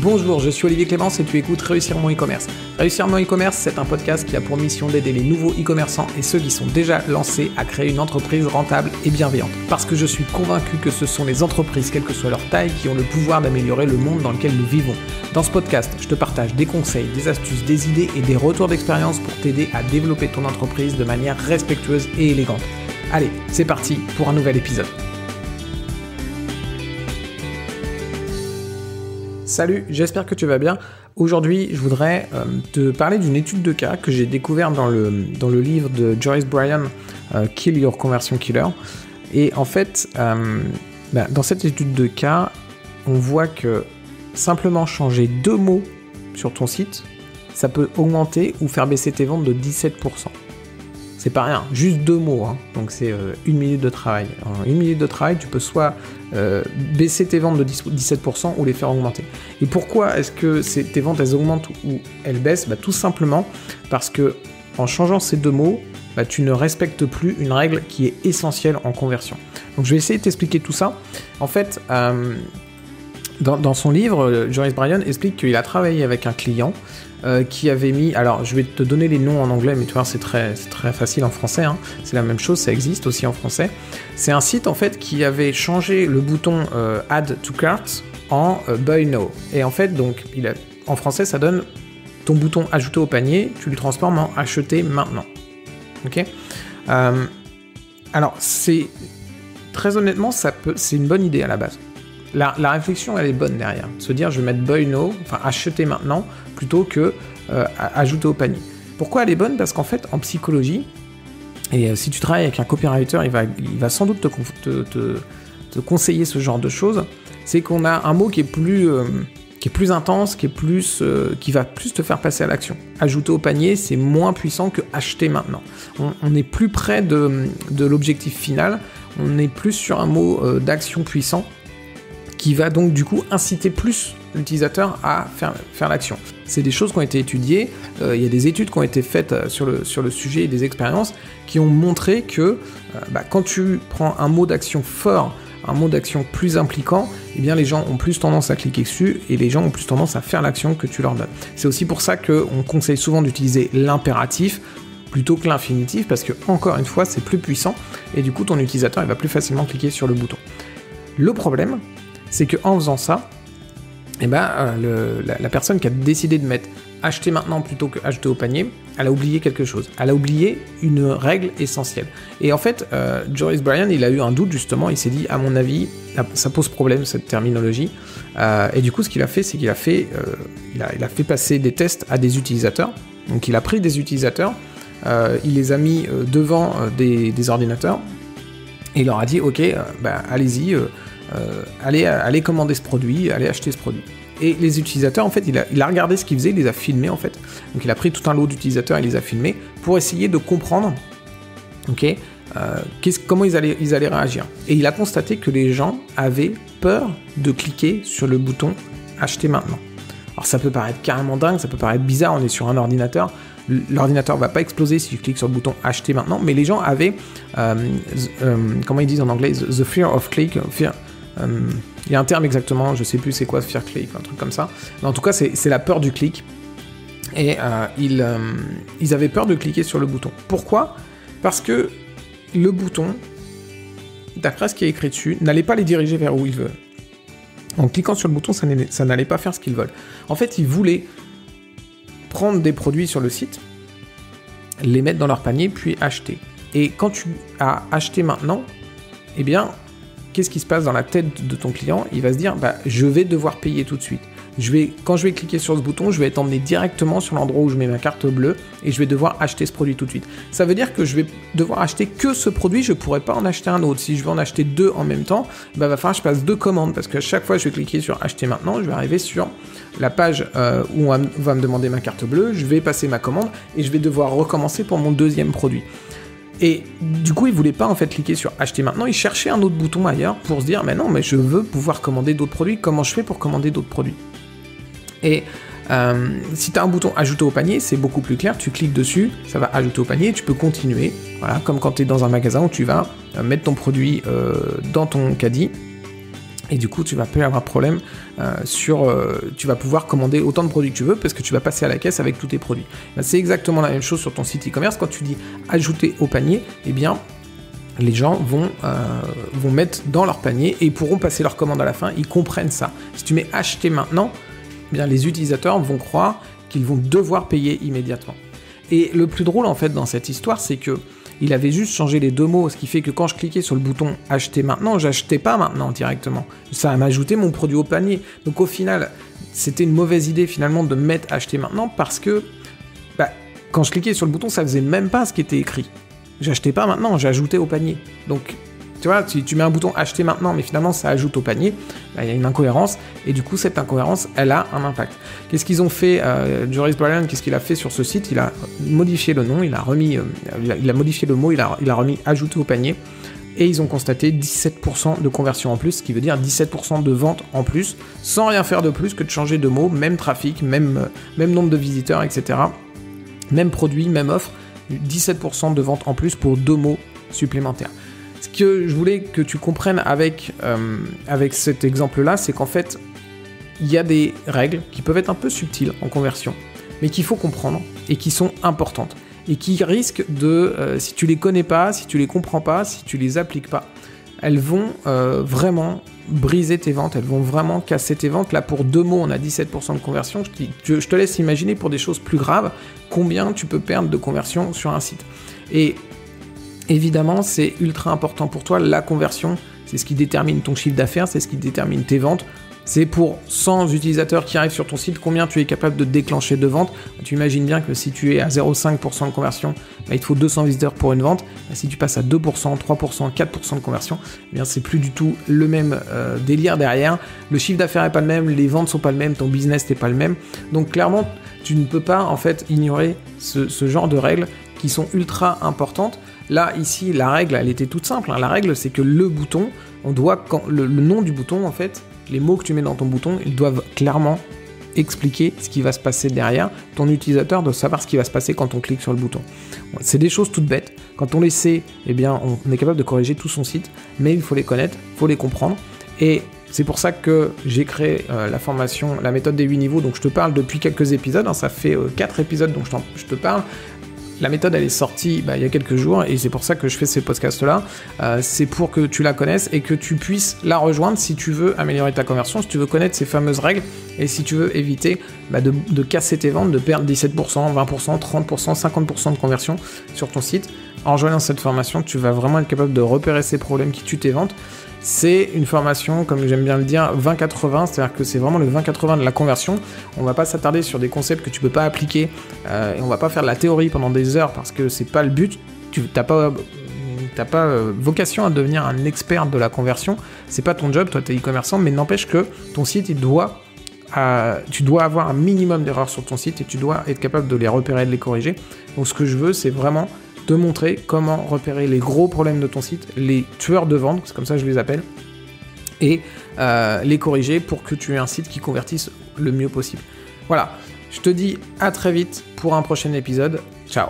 Bonjour, je suis Olivier Clémence et tu écoutes Réussir mon e-commerce. Réussir mon e-commerce, c'est un podcast qui a pour mission d'aider les nouveaux e-commerçants et ceux qui sont déjà lancés à créer une entreprise rentable et bienveillante. Parce que je suis convaincu que ce sont les entreprises, quelle que soit leur taille, qui ont le pouvoir d'améliorer le monde dans lequel nous vivons. Dans ce podcast, je te partage des conseils, des astuces, des idées et des retours d'expérience pour t'aider à développer ton entreprise de manière respectueuse et élégante. Allez, c'est parti pour un nouvel épisode. Salut, j'espère que tu vas bien. Aujourd'hui, je voudrais te parler d'une étude de cas que j'ai découverte dans le livre de Joyce Bryan, Kill Your Conversion Killer. Et en fait, dans cette étude de cas, on voit que simplement changer 2 mots sur ton site, ça peut augmenter ou faire baisser tes ventes de 17%. C'est pas rien, juste 2 mots, hein. Donc c'est 1 minute de travail. En 1 minute de travail, tu peux soit baisser tes ventes de 17% ou les faire augmenter. Et pourquoi est-ce que tes ventes elles augmentent ou elles baissent ? Tout simplement parce que en changeant ces 2 mots, tu ne respectes plus une règle qui est essentielle en conversion. Donc je vais essayer de t'expliquer tout ça. En fait, dans son livre, Joyce Bryan explique qu'il a travaillé avec un client qui avait mis... Alors, je vais te donner les noms en anglais, mais tu vois, c'est très facile en français. Hein. C'est la même chose, ça existe aussi en français. C'est un site, en fait, qui avait changé le bouton Add to Cart en Buy Now. Et en fait, donc, en français, ça donne ton bouton Ajouter au panier, tu le transformes en Acheter maintenant. Ok ? Alors, très honnêtement, c'est une bonne idée à la base. La réflexion, elle est bonne derrière. Se dire, je vais mettre Buy Now, enfin acheter maintenant, plutôt que ajouter au panier. Pourquoi elle est bonne ? Parce qu'en fait, en psychologie, et si tu travailles avec un copywriter, il va sans doute te conseiller ce genre de choses, c'est qu'on a un mot qui est plus intense, qui va plus te faire passer à l'action. Ajouter au panier, c'est moins puissant que acheter maintenant. On est plus près de l'objectif final, on est plus sur un mot d'action puissant, qui va donc du coup inciter plus l'utilisateur à faire l'action. C'est des choses qui ont été étudiées, il y a des études qui ont été faites sur le sujet et des expériences qui ont montré que quand tu prends un mot d'action fort, un mot d'action plus impliquant, eh bien les gens ont plus tendance à cliquer dessus et les gens ont plus tendance à faire l'action que tu leur donnes. C'est aussi pour ça qu'on conseille souvent d'utiliser l'impératif plutôt que l'infinitif parce que, encore une fois, c'est plus puissant et du coup ton utilisateur il va plus facilement cliquer sur le bouton. Le problème, c'est qu'en faisant ça, la personne qui a décidé de mettre acheter maintenant plutôt que acheter au panier, elle a oublié quelque chose. Elle a oublié une règle essentielle. Et en fait, Joyce Bryan, il a eu un doute justement, il s'est dit, à mon avis, ça pose problème cette terminologie. Et du coup, ce qu'il a fait, c'est qu'il a fait passer des tests à des utilisateurs. Donc il a pris des utilisateurs, il les a mis devant des ordinateurs, et il leur a dit, ok, allez-y, allez commander ce produit, allez acheter ce produit. Et les utilisateurs, en fait, il a regardé ce qu'ils faisaient, il les a filmés, en fait. Donc, il a pris tout un lot d'utilisateurs, il les a filmés pour essayer de comprendre, comment ils allaient réagir. Et il a constaté que les gens avaient peur de cliquer sur le bouton « Acheter maintenant ». Alors, ça peut paraître carrément dingue, ça peut paraître bizarre, on est sur un ordinateur. L'ordinateur va pas exploser si tu cliques sur le bouton « Acheter maintenant », mais les gens avaient, comment ils disent en anglais, « the fear of click », il y a un terme exactement, je sais plus c'est quoi, fear click, un truc comme ça. Mais en tout cas, c'est la peur du clic. Et ils avaient peur de cliquer sur le bouton. Pourquoi ? Parce que le bouton, d'après ce qui est écrit dessus, n'allait pas les diriger vers où ils veulent. En cliquant sur le bouton, ça n'allait pas faire ce qu'ils veulent. En fait, ils voulaient prendre des produits sur le site, les mettre dans leur panier, puis acheter. Et quand tu as acheté maintenant, eh bien, qu'est-ce qui se passe dans la tête de ton client ? Il va se dire, je vais devoir payer tout de suite. Quand je vais cliquer sur ce bouton, je vais être emmené directement sur l'endroit où je mets ma carte bleue et je vais devoir acheter ce produit tout de suite. Ça veut dire que je vais devoir acheter que ce produit, je ne pourrai pas en acheter un autre. Si je veux en acheter 2 en même temps, va falloir que je passe 2 commandes parce qu'à chaque fois que je vais cliquer sur acheter maintenant, je vais arriver sur la page où on va me demander ma carte bleue, je vais passer ma commande et je vais devoir recommencer pour mon 2e produit. Et du coup, il voulait pas en fait cliquer sur acheter maintenant, il cherchait un autre bouton ailleurs pour se dire mais non, mais je veux pouvoir commander d'autres produits, comment je fais pour commander d'autres produits ? Et si tu as un bouton ajouter au panier, c'est beaucoup plus clair, tu cliques dessus, ça va ajouter au panier, tu peux continuer, voilà, comme quand tu es dans un magasin où tu vas mettre ton produit dans ton caddie Et du coup, tu vas plus avoir de problème tu vas pouvoir commander autant de produits que tu veux parce que tu vas passer à la caisse avec tous tes produits. Ben, c'est exactement la même chose sur ton site e-commerce. Quand tu dis ajouter au panier, eh bien, les gens vont mettre dans leur panier et ils pourront passer leur commande à la fin. Ils comprennent ça. Si tu mets acheter maintenant, eh bien, les utilisateurs vont croire qu'ils vont devoir payer immédiatement. Et le plus drôle en fait dans cette histoire, c'est que il avait juste changé les 2 mots, ce qui fait que quand je cliquais sur le bouton « Acheter maintenant », j'achetais pas maintenant directement. Ça m'a ajouté mon produit au panier. Donc au final, c'était une mauvaise idée finalement de mettre « Acheter maintenant » parce que quand je cliquais sur le bouton, ça faisait même pas ce qui était écrit. J'achetais pas maintenant, j'ajoutais au panier. Donc tu vois, si tu mets un bouton « Acheter maintenant », mais finalement ça ajoute au panier, il y a une incohérence, et du coup cette incohérence, elle a un impact. Qu'est-ce qu'ils ont fait, Joris Bryan, qu'est-ce qu'il a fait sur ce site? Il a modifié le nom, il a modifié le mot, il a remis « Ajouter au panier », et ils ont constaté 17% de conversion en plus, ce qui veut dire 17% de ventes en plus, sans rien faire de plus que de changer de mot, même trafic, même nombre de visiteurs, etc. Même produit, même offre, 17% de ventes en plus pour 2 mots supplémentaires. Ce que je voulais que tu comprennes avec cet exemple-là, c'est qu'en fait, il y a des règles qui peuvent être un peu subtiles en conversion, mais qu'il faut comprendre et qui sont importantes. Et qui risquent de, si tu les connais pas, si tu les comprends pas, si tu les appliques pas, elles vont vraiment briser tes ventes, elles vont vraiment casser tes ventes. Là, pour 2 mots, on a 17% de conversion. Je te laisse imaginer pour des choses plus graves, combien tu peux perdre de conversion sur un site. Et évidemment, c'est ultra important pour toi, la conversion, c'est ce qui détermine ton chiffre d'affaires, c'est ce qui détermine tes ventes. C'est pour 100 utilisateurs qui arrivent sur ton site, combien tu es capable de déclencher de ventes. Tu imagines bien que si tu es à 0,5% de conversion, il te faut 200 visiteurs pour une vente. Si tu passes à 2%, 3%, 4% de conversion, eh bien c'est plus du tout le même délire derrière. Le chiffre d'affaires n'est pas le même, les ventes sont pas le même, ton business n'est pas le même. Donc clairement, tu ne peux pas en fait ignorer ce genre de règles qui sont ultra importantes. Là, ici, la règle, elle était toute simple. La règle, c'est que le bouton, le nom du bouton, en fait, les mots que tu mets dans ton bouton, ils doivent clairement expliquer ce qui va se passer derrière. Ton utilisateur doit savoir ce qui va se passer quand on clique sur le bouton. C'est des choses toutes bêtes. Quand on les sait, eh bien, on est capable de corriger tout son site, mais il faut les connaître, il faut les comprendre. Et c'est pour ça que j'ai créé la formation, la méthode des 8 niveaux. Donc je te parle depuis quelques épisodes, ça fait 4 épisodes dont je te parle. La méthode, elle est sortie il y a quelques jours et c'est pour ça que je fais ces podcasts-là. C'est pour que tu la connaisses et que tu puisses la rejoindre si tu veux améliorer ta conversion, si tu veux connaître ces fameuses règles et si tu veux éviter de casser tes ventes, de perdre 17%, 20%, 30%, 50% de conversion sur ton site. En rejoignant cette formation, tu vas vraiment être capable de repérer ces problèmes qui tuent tes ventes. C'est une formation, comme j'aime bien le dire, 20-80, c'est-à-dire que c'est vraiment le 20-80 de la conversion. On va pas s'attarder sur des concepts que tu peux pas appliquer et on va pas faire de la théorie pendant des heures parce que c'est pas le but. Tu n'as pas vocation à devenir un expert de la conversion. C'est pas ton job, toi tu es e-commerçant, mais n'empêche que ton site, tu dois avoir un minimum d'erreurs sur ton site et tu dois être capable de les repérer et de les corriger. Donc ce que je veux, c'est vraiment te montrer comment repérer les gros problèmes de ton site, les tueurs de vente, c'est comme ça que je les appelle, et les corriger pour que tu aies un site qui convertisse le mieux possible. Voilà, je te dis à très vite pour un prochain épisode. Ciao.